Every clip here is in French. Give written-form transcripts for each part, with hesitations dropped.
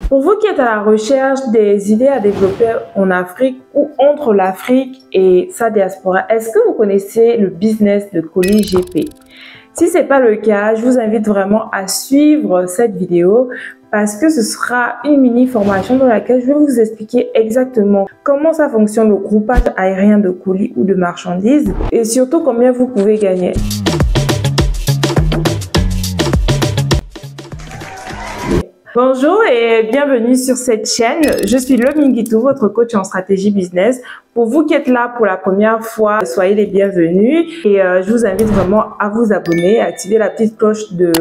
Pour vous qui êtes à la recherche des idées à développer en Afrique ou entre l'Afrique et sa diaspora, est-ce que vous connaissez le business de colis GP? Si ce n'est pas le cas, je vous invite vraiment à suivre cette vidéo parce que ce sera une mini formation dans laquelle je vais vous expliquer exactement comment ça fonctionne le groupage aérien de colis ou de marchandises et surtout combien vous pouvez gagner. Bonjour et bienvenue sur cette chaîne. Je suis Lominguitou, votre coach en stratégie business. Pour vous qui êtes là pour la première fois, soyez les bienvenus et je vous invite vraiment à vous abonner, à activer la petite cloche de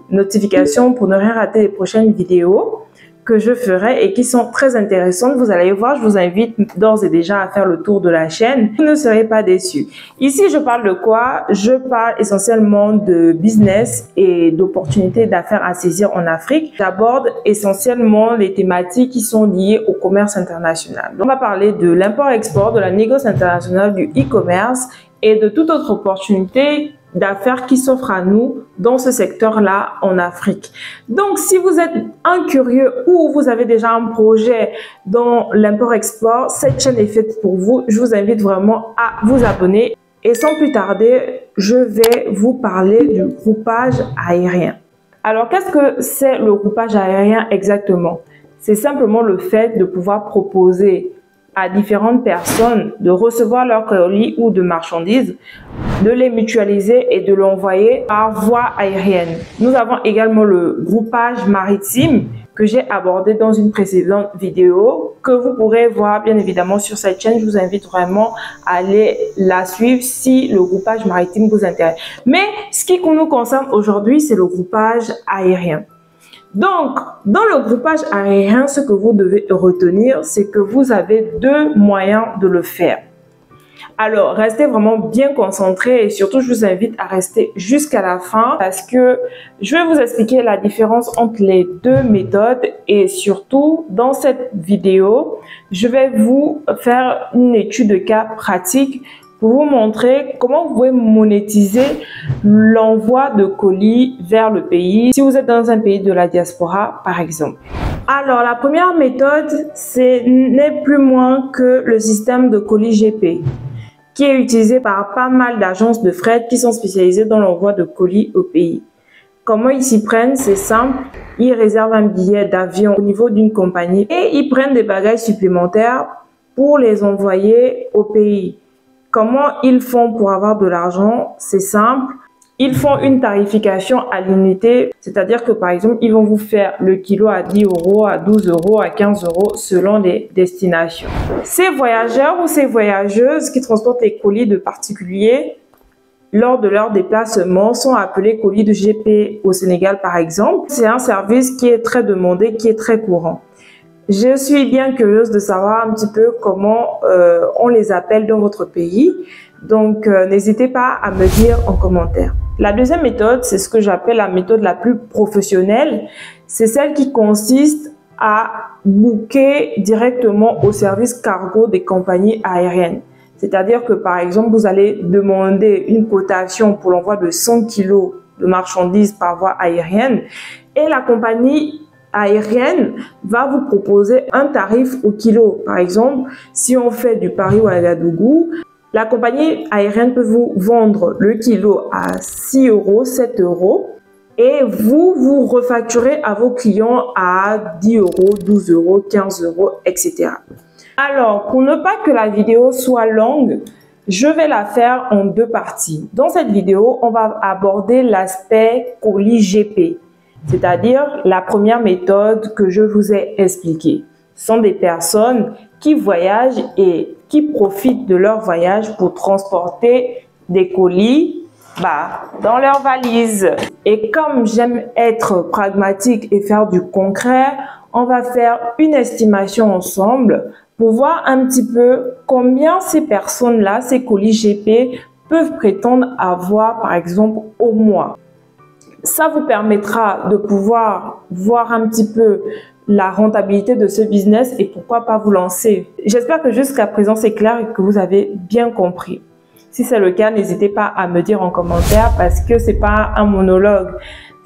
notification pour ne rien rater les prochaines vidéos que je ferai et qui sont très intéressantes. Vous allez voir, je vous invite d'ores et déjà à faire le tour de la chaîne. Vous ne serez pas déçus. Ici, je parle de quoi? Je parle essentiellement de business et d'opportunités d'affaires à saisir en Afrique. J'aborde essentiellement les thématiques qui sont liées au commerce international. Donc, on va parler de l'import-export, de la négoce internationale, du e-commerce et de toute autre opportunité d'affaires qui s'offrent à nous dans ce secteur-là en Afrique. Donc, si vous êtes un curieux ou vous avez déjà un projet dans l'import-export, cette chaîne est faite pour vous. Je vous invite vraiment à vous abonner. Et sans plus tarder, je vais vous parler du groupage aérien. Alors, qu'est-ce que c'est le groupage aérien exactement? C'est simplement le fait de pouvoir proposer à différentes personnes de recevoir leur colis ou de marchandises, de les mutualiser et de l'envoyer par voie aérienne. Nous avons également le groupage maritime que j'ai abordé dans une précédente vidéo que vous pourrez voir bien évidemment sur cette chaîne. Je vous invite vraiment à aller la suivre si le groupage maritime vous intéresse. Mais ce qui nous concerne aujourd'hui, c'est le groupage aérien. Donc, dans le groupage aérien, ce que vous devez retenir, c'est que vous avez deux moyens de le faire. Alors, restez vraiment bien concentrés et surtout, je vous invite à rester jusqu'à la fin parce que je vais vous expliquer la différence entre les deux méthodes et surtout, dans cette vidéo, je vais vous faire une étude de cas pratique pour vous montrer comment vous pouvez monétiser l'envoi de colis vers le pays si vous êtes dans un pays de la diaspora, par exemple. Alors, la première méthode, n'est plus moins que le système de colis GP, qui est utilisé par pas mal d'agences de fret qui sont spécialisées dans l'envoi de colis au pays. Comment ils s'y prennent? C'est simple. Ils réservent un billet d'avion au niveau d'une compagnie et ils prennent des bagages supplémentaires pour les envoyer au pays. Comment ils font pour avoir de l'argent? C'est simple. Ils font une tarification à l'unité, c'est-à-dire que par exemple, ils vont vous faire le kilo à 10 euros, à 12 euros, à 15 euros selon les destinations. Ces voyageurs ou ces voyageuses qui transportent les colis de particuliers lors de leur déplacement sont appelés colis de GP au Sénégal par exemple. C'est un service qui est très demandé, qui est très courant. Je suis bien curieuse de savoir un petit peu comment on les appelle dans votre pays. Donc, n'hésitez pas à me dire en commentaire. La deuxième méthode, c'est ce que j'appelle la méthode la plus professionnelle. C'est celle qui consiste à booker directement au service cargo des compagnies aériennes. C'est-à-dire que, par exemple, vous allez demander une cotation pour l'envoi de 100 kilos de marchandises par voie aérienne et la compagnie aérienne va vous proposer un tarif au kilo. Par exemple, si on fait du Paris ou Ouagadougou, la compagnie aérienne peut vous vendre le kilo à 6 euros, 7 euros et vous refacturez à vos clients à 10 euros, 12 euros, 15 euros, etc. Alors, pour ne pas que la vidéo soit longue, je vais la faire en deux parties. Dans cette vidéo, on va aborder l'aspect colis GP. C'est-à-dire la première méthode que je vous ai expliquée. Ce sont des personnes qui voyagent et qui profitent de leur voyage pour transporter des colis dans leur valise. Et comme j'aime être pragmatique et faire du concret, on va faire une estimation ensemble pour voir un petit peu combien ces personnes-là, ces colis GP, peuvent prétendre avoir par exemple au mois. Ça vous permettra de pouvoir voir un petit peu la rentabilité de ce business et pourquoi pas vous lancer. J'espère que jusqu'à présent c'est clair et que vous avez bien compris. Si c'est le cas, n'hésitez pas à me dire en commentaire parce que c'est pas un monologue.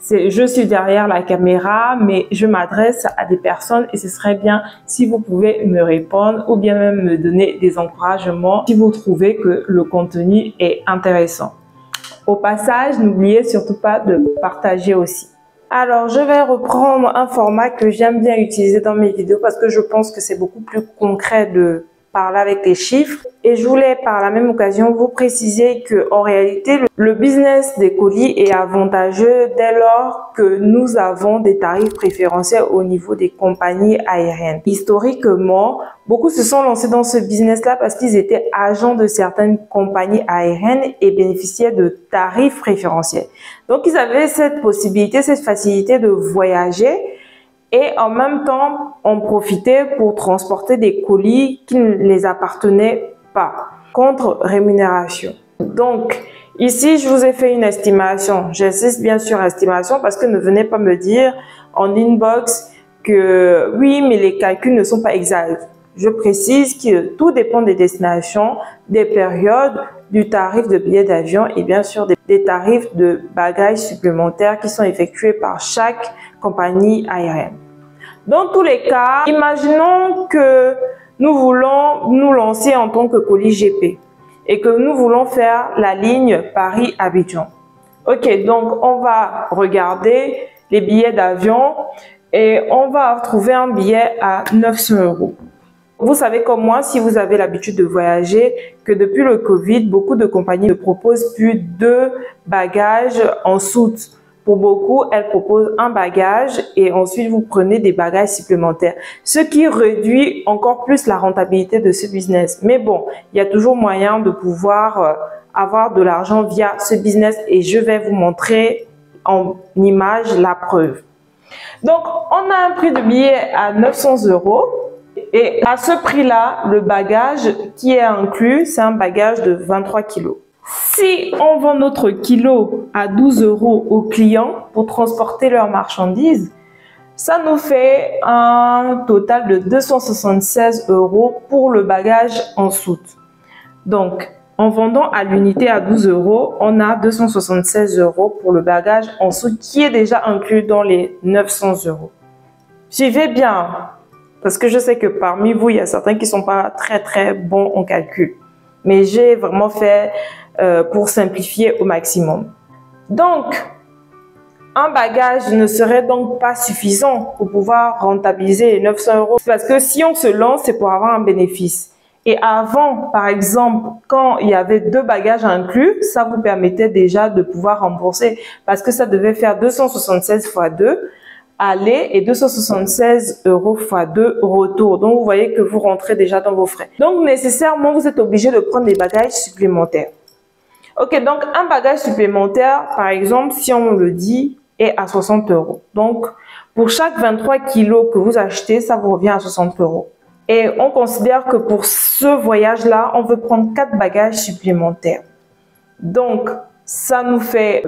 je suis derrière la caméra, mais je m'adresse à des personnes et ce serait bien si vous pouvez me répondre ou bien même me donner des encouragements si vous trouvez que le contenu est intéressant. Au passage, n'oubliez surtout pas de partager aussi. Alors, je vais reprendre un format que j'aime bien utiliser dans mes vidéos parce que je pense que c'est beaucoup plus concret de parler avec les chiffres. Et je voulais par la même occasion vous préciser que en réalité, le business des colis est avantageux dès lors que nous avons des tarifs préférentiels au niveau des compagnies aériennes. Historiquement, beaucoup se sont lancés dans ce business-là parce qu'ils étaient agents de certaines compagnies aériennes et bénéficiaient de tarifs préférentiels. Donc, ils avaient cette possibilité, cette facilité de voyager et en même temps, on profitait pour transporter des colis qui ne les appartenaient pas contre rémunération. Donc, ici, je vous ai fait une estimation. J'insiste bien sur estimation parce que ne venez pas me dire en inbox que oui, mais les calculs ne sont pas exacts. Je précise que tout dépend des destinations, des périodes, du tarif de billet d'avion et bien sûr des tarifs de bagages supplémentaires qui sont effectués par chaque compagnie aérienne. Dans tous les cas, imaginons que nous voulons nous lancer en tant que colis GP et que nous voulons faire la ligne Paris-Abidjan. Ok, donc on va regarder les billets d'avion et on va trouver un billet à 900 €. Vous savez comme moi, si vous avez l'habitude de voyager, que depuis le Covid, beaucoup de compagnies ne proposent plus de bagages en soute. Pour beaucoup, elles proposent un bagage et ensuite vous prenez des bagages supplémentaires. Ce qui réduit encore plus la rentabilité de ce business. Mais bon, il y a toujours moyen de pouvoir avoir de l'argent via ce business et je vais vous montrer en image la preuve. Donc, on a un prix de billet à 900 € et à ce prix-là, le bagage qui est inclus, c'est un bagage de 23 kg. Si on vend notre kilo à 12 € aux clients pour transporter leurs marchandises, ça nous fait un total de 276 € pour le bagage en soute. Donc, en vendant à l'unité à 12 €, on a 276 € pour le bagage en soute qui est déjà inclus dans les 900 €. Suivez bien, parce que je sais que parmi vous, il y a certains qui ne sont pas très bons en calcul. Mais j'ai vraiment fait pour simplifier au maximum. Donc, un bagage ne serait donc pas suffisant pour pouvoir rentabiliser les 900 €. Parce que si on se lance, c'est pour avoir un bénéfice. Et avant, par exemple, quand il y avait 2 bagages inclus, ça vous permettait déjà de pouvoir rembourser parce que ça devait faire 276 x 2 aller et 276 € x 2 retour. Donc, vous voyez que vous rentrez déjà dans vos frais. Donc, nécessairement, vous êtes obligé de prendre des bagages supplémentaires. Ok, donc un bagage supplémentaire, par exemple, si on le dit, est à 60 €. Donc, pour chaque 23 kg que vous achetez, ça vous revient à 60 €. Et on considère que pour ce voyage-là, on veut prendre 4 bagages supplémentaires. Donc, ça nous fait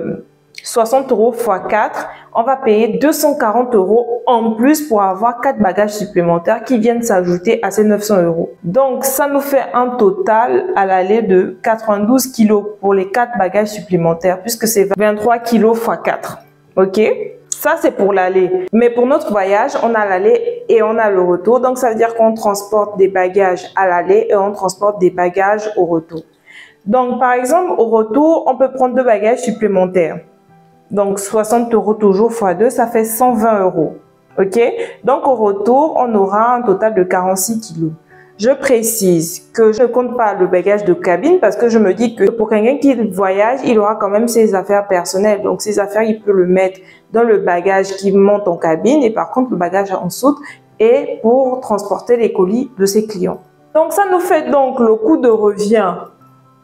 60 € x 4. On va payer 240 € en plus pour avoir 4 bagages supplémentaires qui viennent s'ajouter à ces 900 €. Donc, ça nous fait un total à l'aller de 92 kg pour les 4 bagages supplémentaires puisque c'est 23 kg x 4. Ok? Ça, c'est pour l'aller. Mais pour notre voyage, on a l'aller et on a le retour. Donc, ça veut dire qu'on transporte des bagages à l'aller et on transporte des bagages au retour. Donc, par exemple, au retour, on peut prendre 2 bagages supplémentaires. Donc, 60 € toujours x 2, ça fait 120 €. Ok? Donc, au retour, on aura un total de 46 kg. Je précise que je ne compte pas le bagage de cabine parce que je me dis que pour quelqu'un qui voyage, il aura quand même ses affaires personnelles. Donc, ses affaires, il peut le mettre dans le bagage qui monte en cabine et par contre, le bagage en soute est pour transporter les colis de ses clients. Donc, ça nous fait donc le coût de revient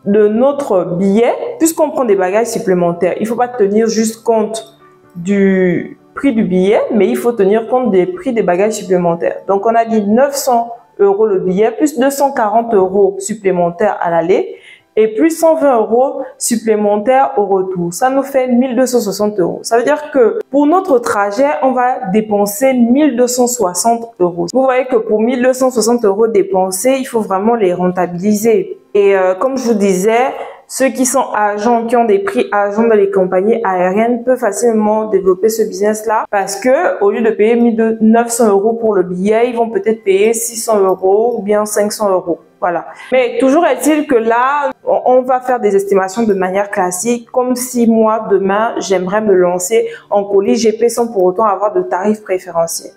de notre billet puisqu'on prend des bagages supplémentaires. Il ne faut pas tenir juste compte du prix du billet, mais il faut tenir compte des prix des bagages supplémentaires. Donc, on a dit 900 € le billet, plus 240 € supplémentaires à l'aller et plus 120 € supplémentaires au retour. Ça nous fait 1260 €. Ça veut dire que pour notre trajet, on va dépenser 1260 €. Vous voyez que pour 1260 € dépensés, il faut vraiment les rentabiliser. Et comme je vous disais, ceux qui sont agents, qui ont des prix agents dans les compagnies aériennes peuvent facilement développer ce business-là parce que au lieu de payer 900 € pour le billet, ils vont peut-être payer 600 € ou bien 500 €. Voilà. Mais toujours est-il que là, on va faire des estimations de manière classique, comme si moi, demain, j'aimerais me lancer en colis GP sans pour autant avoir de tarifs préférentiels.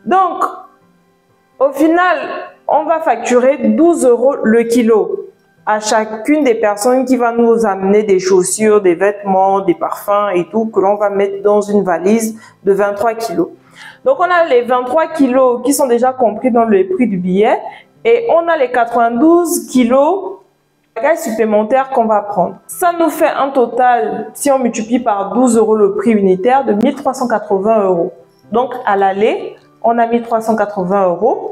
Donc, au final, on va facturer 12 € le kilo à chacune des personnes qui va nous amener des chaussures, des vêtements, des parfums et tout que l'on va mettre dans une valise de 23 kilos. Donc, on a les 23 kilos qui sont déjà compris dans le prix du billet et on a les 92 kilos de bagages supplémentaires qu'on va prendre. Ça nous fait un total, si on multiplie par 12 € le prix unitaire, de 1380 €. Donc, à l'aller, on a 1380 €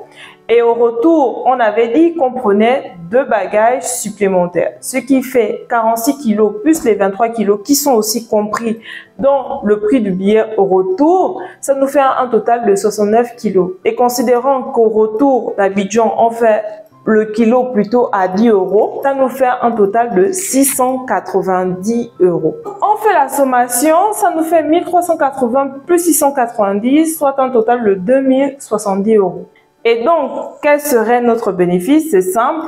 et au retour, on avait dit qu'on prenait 2 bagages supplémentaires, ce qui fait 46 kilos plus les 23 kilos qui sont aussi compris dans le prix du billet au retour. Ça nous fait un total de 69 kilos. Et considérant qu'au retour d'Abidjan, on fait le kilo plutôt à 10 €, ça nous fait un total de 690 €. On fait la sommation, ça nous fait 1380 plus 690, soit un total de 2070 €. Et donc, quel serait notre bénéfice? C'est simple,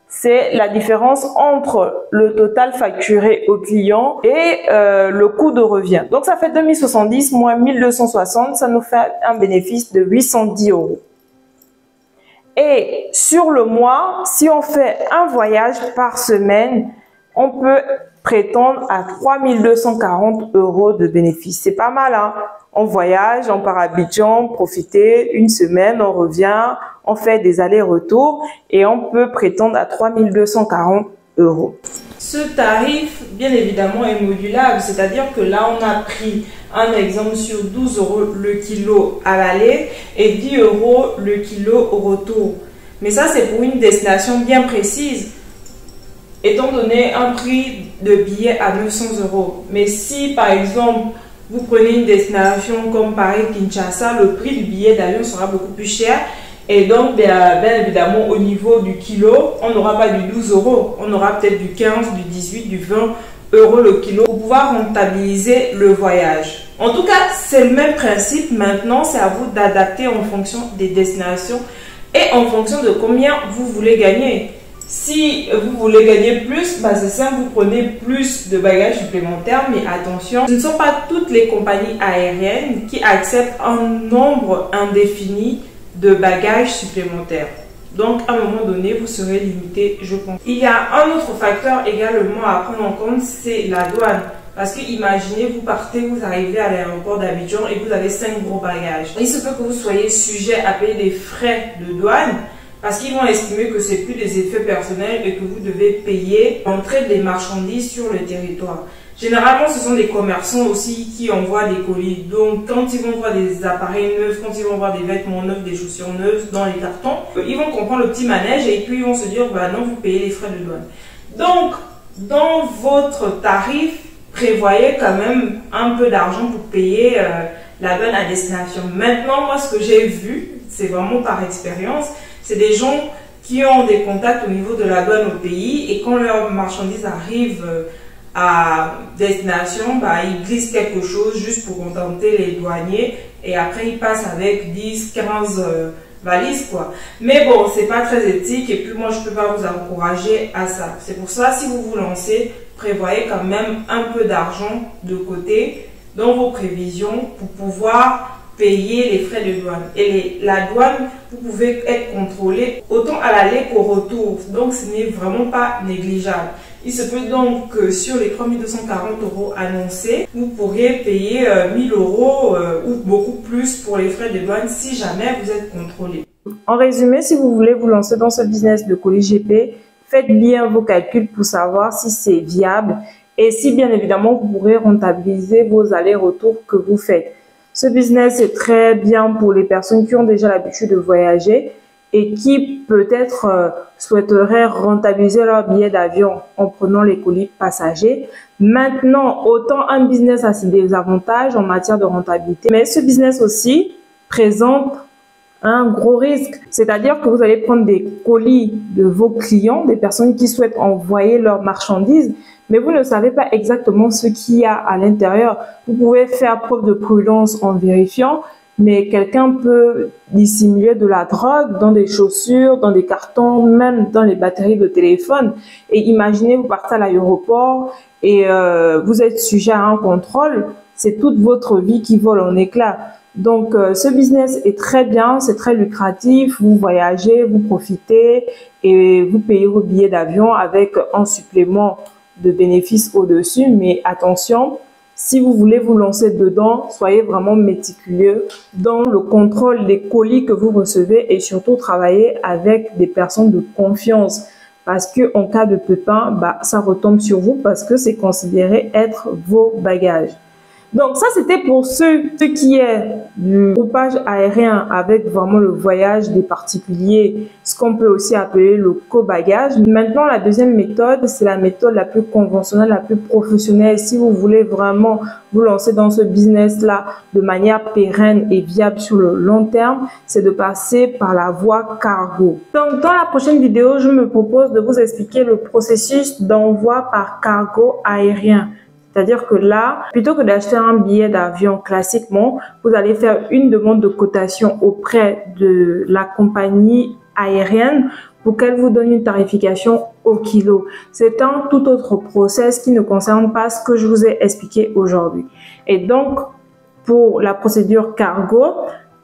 c'est la différence entre le total facturé au client et le coût de revient. Donc, ça fait 2070 moins 1260, ça nous fait un bénéfice de 810 €. Et sur le mois, si on fait un voyage par semaine, on peut prétendre à 3240 € de bénéfice. C'est pas mal, hein? On voyage, on part à Abidjan, profiter une semaine, on revient, on fait des allers-retours et on peut prétendre à 3240 €. Ce tarif, bien évidemment, est modulable, c'est-à-dire que là, on a pris un exemple sur 12 € le kilo à l'aller et 10 € le kilo au retour. Mais ça, c'est pour une destination bien précise, étant donné un prix de billet à 900 €. Mais si, par exemple, vous prenez une destination comme Paris-Kinshasa, le prix du billet d'avion sera beaucoup plus cher. Et donc, bien évidemment, au niveau du kilo, on n'aura pas du 12 €, on aura peut-être du 15, du 18, du 20 € le kilo pour pouvoir rentabiliser le voyage. En tout cas, c'est le même principe. Maintenant, c'est à vous d'adapter en fonction des destinations et en fonction de combien vous voulez gagner. Si vous voulez gagner plus, c'est simple, vous prenez plus de bagages supplémentaires, mais attention, ce ne sont pas toutes les compagnies aériennes qui acceptent un nombre indéfini de bagages supplémentaires. Donc, à un moment donné, vous serez limité, je pense. Il y a un autre facteur également à prendre en compte, c'est la douane. Parce que imaginez, vous partez, vous arrivez à l'aéroport d'Abidjan et vous avez 5 gros bagages. Il se peut que vous soyez sujet à payer des frais de douane parce qu'ils vont estimer que c'est plus des effets personnels et que vous devez payer l'entrée des marchandises sur le territoire. Généralement, ce sont des commerçants aussi qui envoient des colis. Donc, quand ils vont voir des appareils neufs, quand ils vont voir des vêtements neufs, des chaussures neuves dans les cartons, ils vont comprendre le petit manège et puis ils vont se dire, bah non, vous payez les frais de douane. Donc, dans votre tarif, prévoyez quand même un peu d'argent pour payer la douane à destination. Maintenant, moi, ce que j'ai vu, c'est vraiment par expérience, c'est des gens qui ont des contacts au niveau de la douane au pays et quand leurs marchandises arrivent à destination, ils glissent quelque chose juste pour contenter les douaniers et après ils passent avec 10, 15 valises quoi. Mais bon, c'est pas très éthique et puis moi je peux pas vous encourager à ça. C'est pour ça, si vous vous lancez, prévoyez quand même un peu d'argent de côté dans vos prévisions pour pouvoir payer les frais de douane. Et la douane, vous pouvez être contrôlé autant à l'aller qu'au retour. Donc, ce n'est vraiment pas négligeable. Il se peut donc que sur les 3240 € annoncés, vous pourriez payer 1000 € ou beaucoup plus pour les frais de douane si jamais vous êtes contrôlé. En résumé, si vous voulez vous lancer dans ce business de colis GP, faites bien vos calculs pour savoir si c'est viable et si bien évidemment vous pourrez rentabiliser vos allers-retours que vous faites. Ce business est très bien pour les personnes qui ont déjà l'habitude de voyager et qui peut-être souhaiteraient rentabiliser leur billet d'avion en prenant les colis passagers. Maintenant, autant un business a ses désavantages en matière de rentabilité, mais ce business aussi présente un gros risque. C'est-à-dire que vous allez prendre des colis de vos clients, des personnes qui souhaitent envoyer leurs marchandises, mais vous ne savez pas exactement ce qu'il y a à l'intérieur. Vous pouvez faire preuve de prudence en vérifiant, mais quelqu'un peut dissimuler de la drogue dans des chaussures, dans des cartons, même dans les batteries de téléphone. Et imaginez, vous partez à l'aéroport et vous êtes sujet à un contrôle, c'est toute votre vie qui vole en éclats. Donc, ce business est très bien, c'est très lucratif, vous voyagez, vous profitez et vous payez vos billets d'avion avec un supplément de bénéfices au-dessus. Mais attention, si vous voulez vous lancer dedans, soyez vraiment méticuleux dans le contrôle des colis que vous recevez et surtout travaillez avec des personnes de confiance. Parce que en cas de pépin, ça retombe sur vous parce que c'est considéré être vos bagages. Donc ça, c'était pour ce qui est du groupage aérien avec vraiment le voyage des particuliers, ce qu'on peut aussi appeler le co-bagage. Maintenant, la deuxième méthode, c'est la méthode la plus conventionnelle, la plus professionnelle. Si vous voulez vraiment vous lancer dans ce business-là de manière pérenne et viable sur le long terme, c'est de passer par la voie cargo. Donc dans la prochaine vidéo, je me propose de vous expliquer le processus d'envoi par cargo aérien. C'est-à-dire que là, plutôt que d'acheter un billet d'avion classiquement, vous allez faire une demande de cotation auprès de la compagnie aérienne pour qu'elle vous donne une tarification au kilo. C'est un tout autre process qui ne concerne pas ce que je vous ai expliqué aujourd'hui. Et donc, pour la procédure cargo,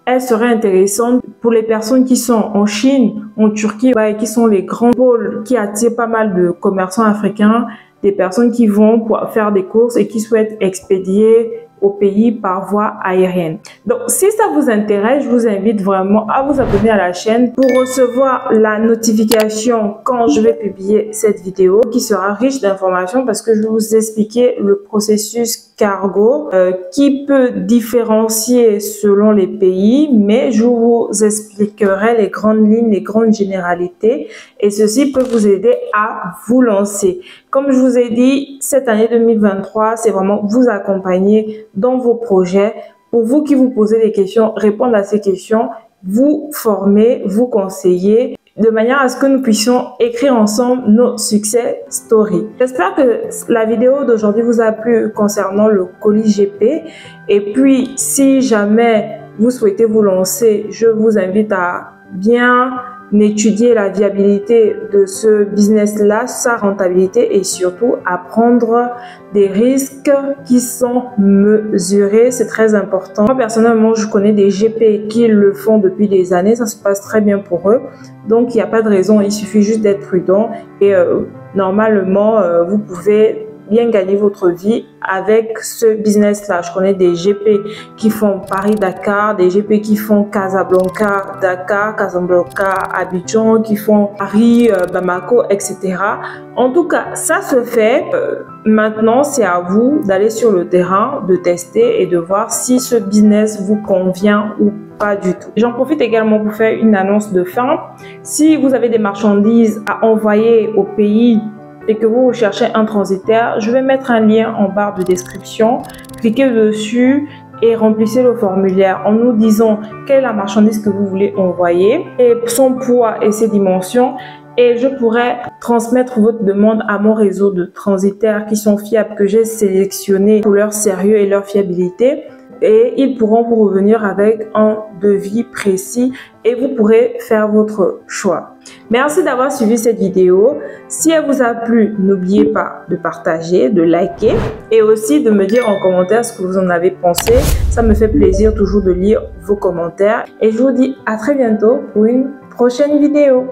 elle serait intéressante pour les personnes qui sont en Chine, en Turquie, et qui sont les grands pôles qui attirent pas mal de commerçants africains, des personnes qui vont pour faire des courses et qui souhaitent expédier au pays par voie aérienne. Donc, si ça vous intéresse, je vous invite vraiment à vous abonner à la chaîne pour recevoir la notification quand je vais publier cette vidéo qui sera riche d'informations parce que je vais vous expliquer le processus cargo qui peut différencier selon les pays, mais je vous expliquerai les grandes lignes, les grandes généralités et ceci peut vous aider à vous lancer. Comme je vous ai dit, cette année 2023, c'est vraiment vous accompagner dans vos projets. Pour vous qui vous posez des questions, répondre à ces questions, vous former, vous conseiller, de manière à ce que nous puissions écrire ensemble nos success stories. J'espère que la vidéo d'aujourd'hui vous a plu concernant le colis GP. Et puis, si jamais vous souhaitez vous lancer, je vous invite à bien étudier la viabilité de ce business-là, sa rentabilité et surtout à prendre des risques qui sont mesurés. C'est très important. Moi, personnellement, je connais des GP qui le font depuis des années. Ça se passe très bien pour eux. Donc, il n'y a pas de raison. Il suffit juste d'être prudent et normalement, vous pouvez bien gagner votre vie avec ce business-là. Je connais des GP qui font Paris-Dakar, des GP qui font Casablanca-Dakar, Casablanca-Abidjan, qui font Paris, Bamako, etc. En tout cas, ça se fait. Maintenant, c'est à vous d'aller sur le terrain, de tester et de voir si ce business vous convient ou pas du tout. J'en profite également pour faire une annonce de fin. Si vous avez des marchandises à envoyer au pays et que vous recherchez un transitaire, je vais mettre un lien en barre de description. Cliquez dessus et remplissez le formulaire en nous disant quelle est la marchandise que vous voulez envoyer et son poids et ses dimensions. Et je pourrai transmettre votre demande à mon réseau de transitaires qui sont fiables, que j'ai sélectionné pour leur sérieux et leur fiabilité. Et ils pourront vous revenir avec un devis précis et vous pourrez faire votre choix. Merci d'avoir suivi cette vidéo. Si elle vous a plu, n'oubliez pas de partager, de liker et aussi de me dire en commentaire ce que vous en avez pensé. Ça me fait plaisir toujours de lire vos commentaires. Et je vous dis à très bientôt pour une prochaine vidéo.